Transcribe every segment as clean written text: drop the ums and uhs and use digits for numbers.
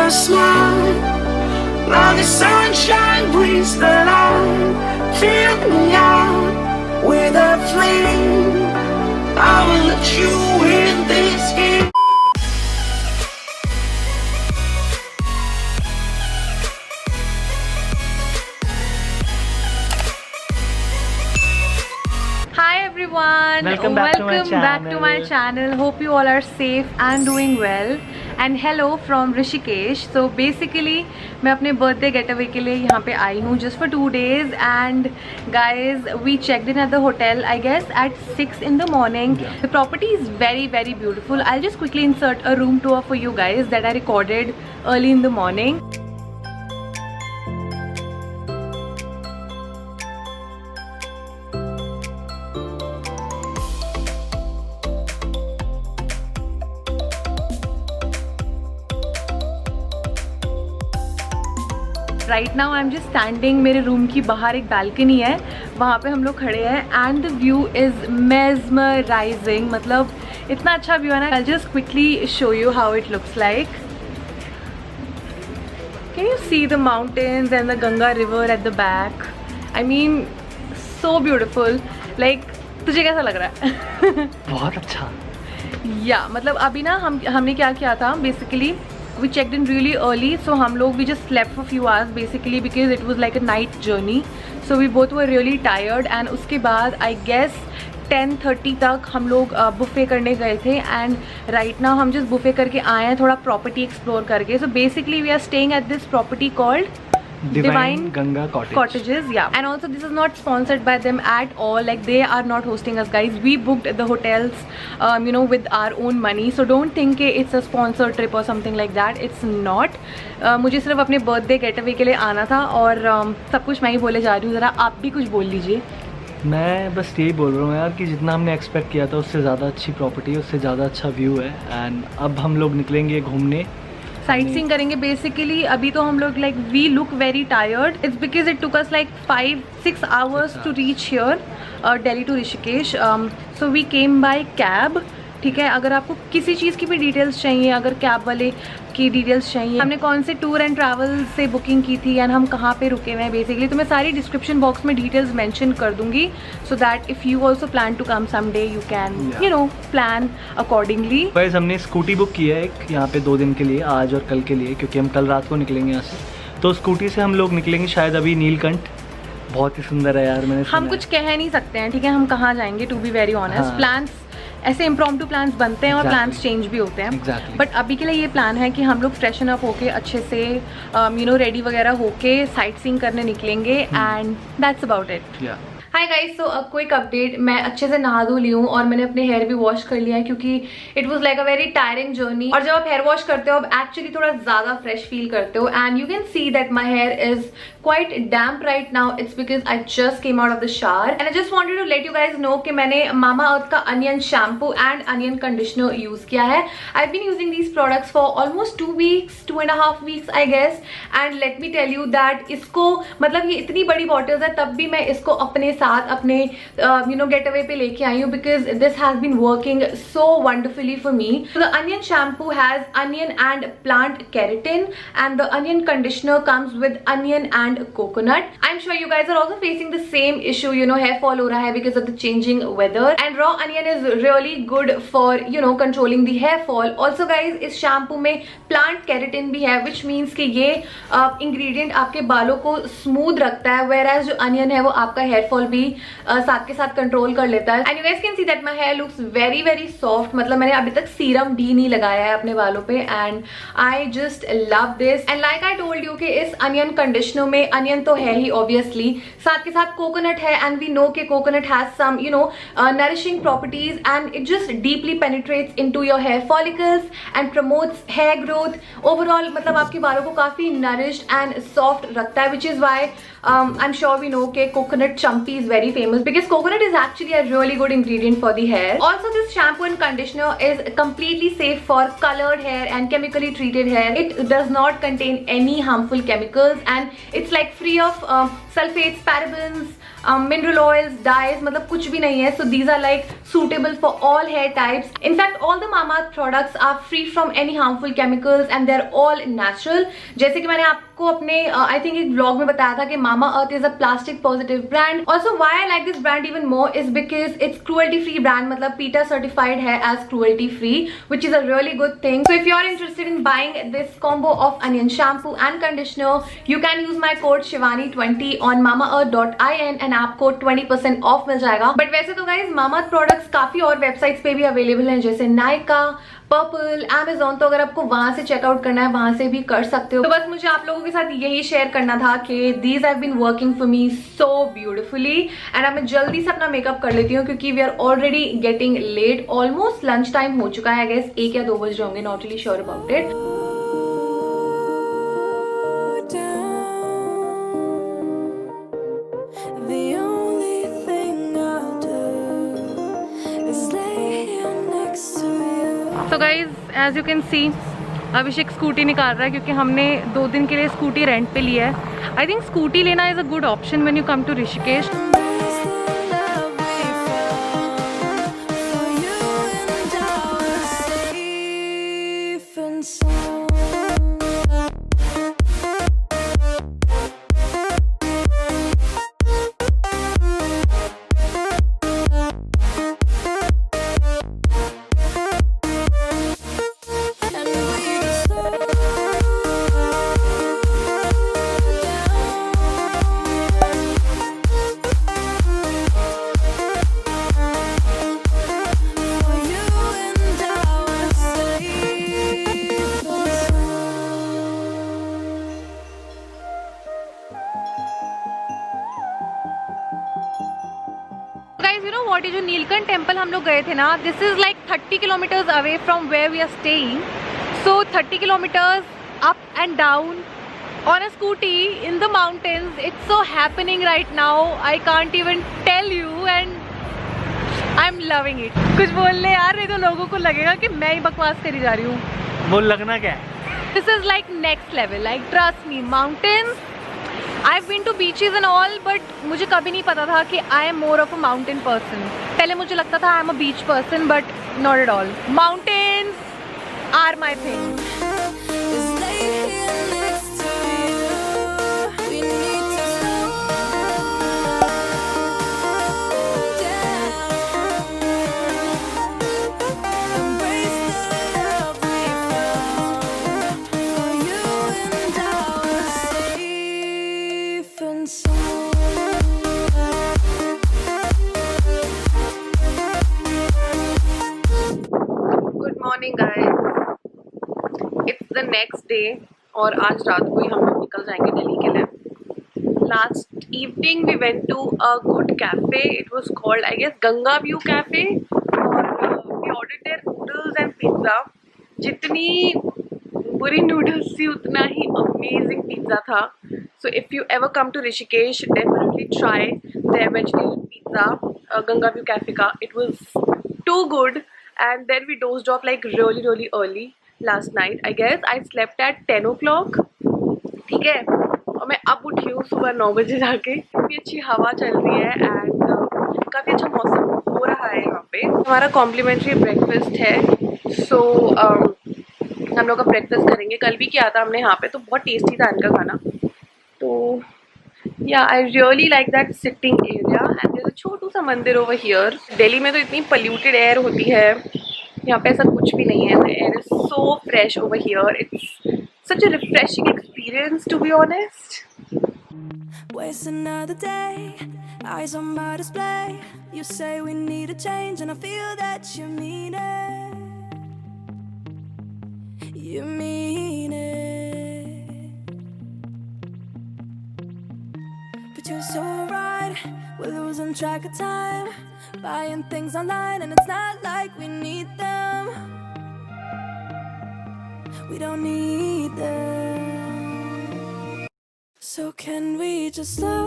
a smile. Now the sunshine brings the light. Fill me out with a flame. I will let you in this game. Hi everyone, welcome back to my channel. Hope you all are safe and doing well. And hello from Rishikesh. So basically मैं अपने birthday getaway के लिए यहाँ पे आई हूँ just for 2 days. And guys, we checked in at the hotel I guess at 6 in the morning. Yeah. The property is very beautiful. I'll just quickly insert a room tour for you guys that I recorded early in the morning. Right now I am just standing. मेरे room की बाहर एक balcony है, वहाँ पे हम लोग खड़े हैं and the view is mesmerising. मतलब इतना अच्छा व्यू है ना. I just quickly show you how it looks like. Can you see the mountains and the Ganga river at the back. I mean so beautiful. Like तुझे कैसा लग रहा है? बहुत अच्छा. या मतलब अभी ना हमने क्या किया था basically. We checked in really early, so हम लोग we just slept for few hours basically because it was like a night journey. So we both were really tired and उसके बाद I guess 10:30 तक हम लोग बुफे करने गए थे and right now हम just बुफे करके आए हैं थोड़ा property एक्सप्लोर करके. So basically we are staying at this property called Divine Ganga Cottages, yeah. And also this is not sponsored by them at all. Like they are not hosting us, guys. We booked the hotels, you know, with our own money. So don't think it's a sponsored trip or something like that. It's not. मुझे सिर्फ अपने birthday getaway के लिए आना था और सब कुछ मैं ही बोले जा रही हूँ. ज़रा आप भी कुछ बोल लीजिए. मैं बस यही बोल रहा हूँ यार कि जितना हमने एक्सपेक्ट किया था उससे ज़्यादा अच्छी प्रॉपर्टी है, उससे ज़्यादा अच्छा व्यू है. एंड अब हम लोग निकलेंगे घूमने, साइट सीइंग करेंगे बेसिकली. अभी तो हम लोग like we look very tired. It's because it took us like 5-6 hours to reach here Delhi to Rishikesh. So we came by cab. ठीक है, अगर आपको किसी चीज़ की भी डिटेल्स चाहिए, अगर कैब वाले की डिटेल्स चाहिए, हमने कौन से टूर एंड ट्रैवल से बुकिंग की थी एंड हम कहाँ पे रुके हुए हैं बेसिकली, तो मैं सारी डिस्क्रिप्शन बॉक्स में डिटेल्स मेंशन कर दूंगी so that if you also plan to come someday you can you know plan accordingly. Guys हमने स्कूटी बुक की है एक यहाँ पे 2 दिन के लिए, आज और कल के लिए, क्योंकि हम कल रात को निकलेंगे यहाँ से. तो स्कूटी से हम लोग निकलेंगे शायद अभी नीलकंठ. बहुत ही सुंदर है यार. मैंने हम कुछ कह नहीं सकते हैं, ठीक है, हम कहाँ जाएंगे to be very honest. Plans ऐसे इम्प्रॉम्प्टू प्लान्स बनते हैं और प्लान्स चेंज भी होते हैं. बट अभी के लिए ये प्लान है कि हम लोग फ्रेशन अप होके अच्छे से यू नो रेडी वगैरह होके साइट सीइंग करने निकलेंगे and that's about it. Hi guys, so अब क्विक अपडेट. मैं अच्छे से नहा धो ली हूँ और मैंने अपने हेयर भी वॉश कर लिया है क्योंकि it was like a very tiring journey. और जब आप हेयर वॉश करते हो आप एक्चुअली थोड़ा ज़्यादा फ्रेश फील करते हो and you can see that my hair is quite damp right now. It's because I just came out of the shower and I just wanted to let you guys know कि मैंने Mama Earth का onion shampoo and onion conditioner use किया है. I been using these products for almost 2 weeks, 2.5 weeks I guess. And let me tell you that इसको मतलब ये इतनी बड़ी बॉटल्स है तब भी मैं इसको अपने साथ अपने you know getaway पे लेके आई हूँ because this has been working so wonderfully for me. So the onion shampoo has onion and plant keratin and the onion conditioner comes with onion and coconut. I'm sure you guys are also facing the same issue, you know, hair fall हो रहा है because of the changing weather and raw onion is really good for you know controlling the hair fall. Also guys इस shampoo में plant keratin भी है which means कि ये ingredient आपके बालों को smooth रखता है whereas जो onion है वो आपका hair fall भी साथ के साथ कंट्रोल कर लेता है. And you guys can see that my hair looks very soft. मतलब मैंने अभी तक सीरम भी नहीं लगाया है अपने बालों पे and I just love this. And like I told you कि इस अनियन कंडीशनर में अनियन तो है ही ऑब्वियसली, साथ के साथ कोकोनट है एंड वी नो के coconut has some you know nourishing properties and it just deeply penetrates into your hair follicles and promotes hair growth. Overall मतलब आपके बालों को काफी नरिश्ड एंड सॉफ्ट रखता है which is why I am sure we know के coconut champi is very famous because coconut is actually a really good ingredient for the hair. Also this shampoo and conditioner is completely safe for colored hair and chemically treated hair. It does not contain any harmful chemicals and it's like free of sulfates, parabens, mineral oils, dyes, मतलब कुछ भी नहीं है. So these are like suitable for all hair types. In fact, all the Mamaearth products are free from any harmful chemicals and they're all natural. जैसे कि मैंने आपको अपने I think एक vlog में बताया था कि Mamaearth is a plastic positive brand. Also, why I like this brand even more is because it's cruelty free brand. मतलब PETA certified है as cruelty free, which is a really good thing. So if you are interested in buying this combo of onion shampoo and conditioner, you can use my code Shivani20 on mamaearth.in and आपको 20% of मिल जाएगा. But वैसे तो guys Mamaearth products काफी और websites पे भी available हैं, जैसे नायका, पर्पल, Amazon. तो अगर आपको वहां से चेकआउट करना है वहां से भी कर सकते हो. तो बस मुझे आप लोगों के साथ यही शेयर करना था कि these have been working for me so beautifully. And अब मैं जल्दी से अपना मेकअप कर लेती हूँ क्योंकि we are already getting late. Almost lunch time हो चुका है. आई गेस 1 या 2 बज रहे होंगे. Not really sure about it. तो guys as you can see Abhishek scooty निकाल रहा है क्योंकि हमने 2 दिन के लिए स्कूटी रेंट पे लिया है. आई थिंक स्कूटी लेना is a good option when you come to Rishikesh. ये जो नीलकंठ टेम्पल हम लोग गए थे ना, this is like 30 kilometres away from where we are staying. So 30 kilometres up and down on a scooty in the mountains. It's so happening right now. I can't even tell you and I'm loving it. कुछ बोल ले यार, नहीं तो लोगों को लगेगा कि मैं ही बकवास करी जा रही हूँ. बोल लगना क्या है? This is like next level. Like trust me, mountains. I've been to beaches and all, but मुझे कभी नहीं पता था कि I am more of a mountain person. पहले मुझे लगता था I am a beach person, but not at all. Mountains are my thing. It's the next day और आज रात को ही हम लोग निकल जाएंगे दिल्ली के लिए. Last evening we went to a good cafe. It was called I guess Ganga View Cafe और we ordered their noodles and pizza. जितनी बुरी noodles थी उतना ही amazing pizza था. So if you ever come to Rishikesh, definitely try their vegetarian pizza, Ganga View Cafe का. It was too good. And then we dozed off like really early last night. I guess I slept at 10 o'clock. ठीक है, और मैं अब उठी हूँ सुबह 9 बजे जाके. काफ़ी अच्छी हवा चल रही है एंड काफ़ी अच्छा मौसम हो रहा है यहाँ पे. हमारा कॉम्प्लीमेंट्री ब्रेकफास्ट है. सो हम लोग का ब्रेकफास्ट करेंगे. कल भी किया था हमने यहाँ पे, तो बहुत टेस्टी था इनका खाना. तो Yeah, I really like that sitting area and there's a छोटू सा मंदिर over here. दिल्ली में तो इतनी polluted air होती है, यहाँ पे ऐसा कुछ भी नहीं है. The air is so fresh over here. It's such a refreshing experience, to be honest. Waste another day, eyes on my display. You say we need a change and I feel that you mean it. You mean it. But you're so right, we're losing track of time, buying things online and it's not like we need them. We don't need them. So can we just slow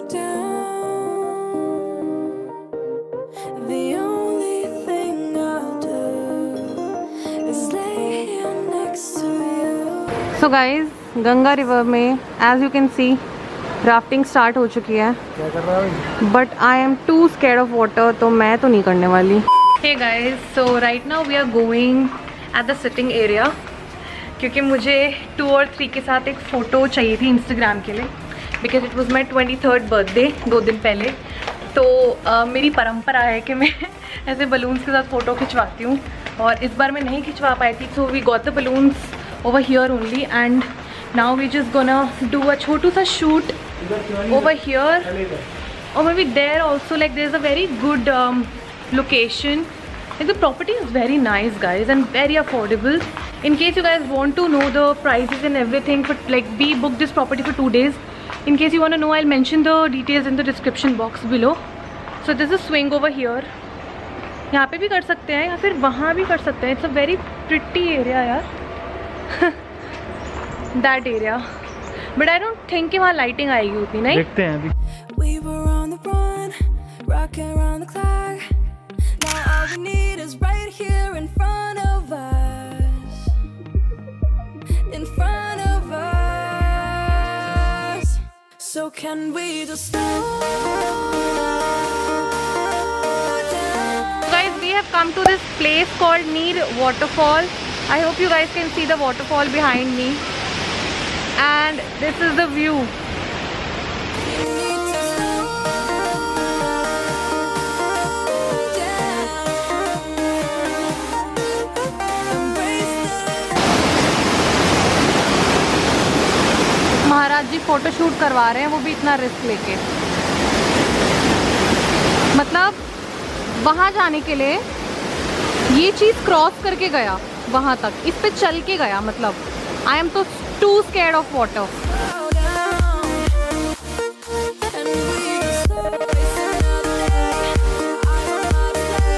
down? The only thing I'll do is lay here next to you. So guys, Ganga river में as you can see rafting start हो चुकी है, क्या कर रहा है? But I am too scared of water, तो मैं तो नहीं करने वाली। Hey guys, so right now we are going at the sitting area, क्योंकि मुझे 2 और 3 के साथ एक फ़ोटो चाहिए थी इंस्टाग्राम के लिए, because it was my 23rd birthday 2 दिन पहले। तो मेरी परंपरा है कि मैं ऐसे बलून्स के साथ फ़ोटो खिंचवाती हूँ, और इस बार मैं नहीं खिंचवा पाई थी, so we got the balloons over here only, and now we just gonna do a छोटू सा shoot over here, or maybe there also. Like there's a very good location, like the property is very nice guys and very affordable. In case you guys want to know the prices and everything, but like we booked this property for 2 days. In case you want to know, I'll mention the details in the description box below. So there's a swing over here. यहाँ पे भी कर सकते हैं या फिर वहाँ भी कर सकते हैं. It's a very pretty area यार. That area. But I don't think कि वहाँ लाइटिंग आएगी उतनी, नहीं? देखते हैं अभी. We were on the run, rocking around the clock. Now all we need is right here in front of us. In front of us. So can we just slow down? Guys, we have come to this place called Neer Waterfall. I hope you guys can see the waterfall behind me. And this is the view. You need to slow down. Embrace the Maharaj ji photo shoot करवा रहे हैं, वो भी इतना risk लेके। मतलब वहाँ जाने के लिए ये चीज़ क्रॉस करके गया वहाँ तक, इस पे चल के गया। मतलब आई एम तो too scared of water. slow down. And we just waste another day. I don't know to say.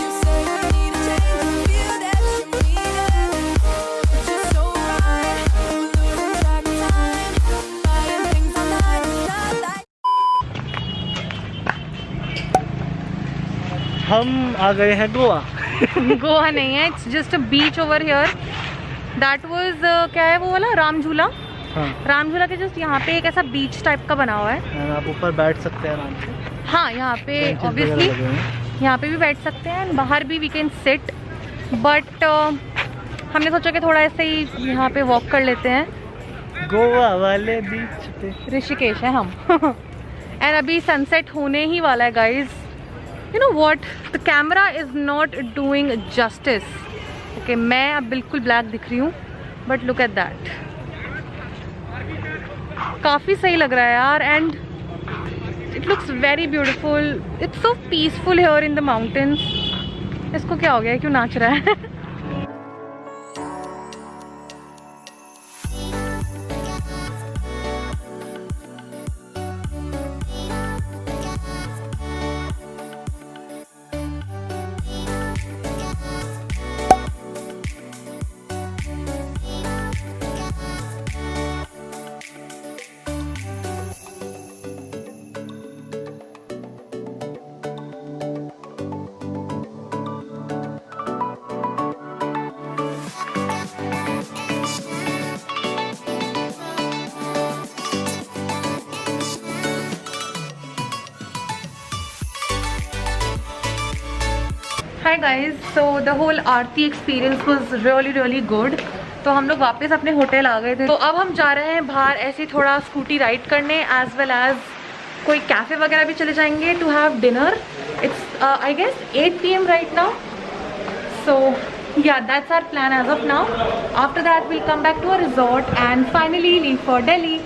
You say you need a change. Feel that you need it. But you're so right. We're losing track of time. Buying things online. It's not like हम आ गए हैं गोवा. गोवा नहीं है, it's just a beach over here. That was क्या है वो वाला राम झूला. हाँ. राम झूला के जस्ट यहाँ पे एक ऐसा बीच टाइप का बना हुआ है. And आप ऊपर बैठ सकते हैं आराम से. हाँ, यहाँ पे Benches ऑब्वियसली वगैरह लगे हुए हैं. यहाँ पे भी बैठ सकते हैं, बाहर भी वी कैन सिट. बट हमने सोचा कि थोड़ा ऐसे ही यहाँ पे वॉक कर लेते हैं. गोवा वाले बीच पे. ऋषिकेश है हम. एंड अभी सनसेट होने ही वाला है guys. You know what, the camera is not doing justice. Okay, मैं अब बिल्कुल ब्लैक दिख रही हूँ, बट लुक एट दैट. काफ़ी सही लग रहा है यार, and it looks very beautiful. It's so peaceful here in the mountains. इसको क्या हो गया, क्यों नाच रहा है? Hi guys, so the whole aarti experience was really good. तो हम लोग वापस अपने होटल आ गए थे. तो अब हम जा रहे हैं बाहर ऐसे थोड़ा स्कूटी राइड करने, एज वेल एज कोई कैफ़े वगैरह भी चले जाएंगे to have dinner. It's I guess 8 PM right now. So yeah, that's our plan as of now. After that we'll come back to our resort and finally leave for Delhi.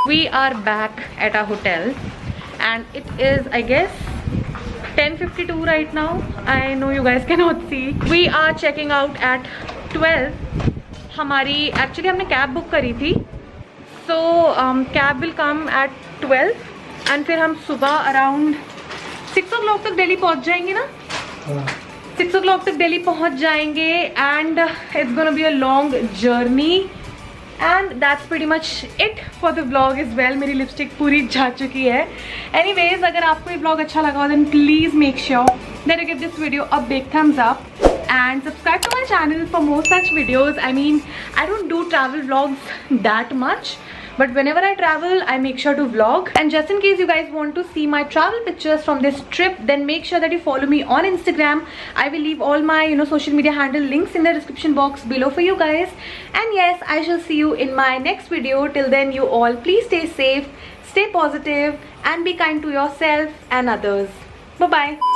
We are back at our hotel and it is, I guess, 10:52 right now. I know you guys cannot see. We are checking out at 12. हमारी actually हमने cab book करी थी, so cab will come at 12 and फिर हम सुबह around 6 o'clock तक दिल्ली पहुंच जाएंगे ना. 6 o'clock तक दिल्ली पहुंच जाएंगे and it's gonna be a long journey and that's pretty much it for the vlog as well. मेरी लिपस्टिक पूरी जा चुकी है. Anyways, अगर आपको ये vlog अच्छा लगा then please make sure that you give this video a big thumbs up and subscribe to my channel for more such videos. I mean, I don't do travel vlogs that much, but whenever I travel I make sure to vlog. And just in case you guys want to see my travel pictures from this trip, then make sure that you follow me on Instagram. I will leave all my social media handle links in the description box below for you guys. And yes, I shall see you in my next video. Till then, you all please stay safe, stay positive and be kind to yourself and others. Bye bye.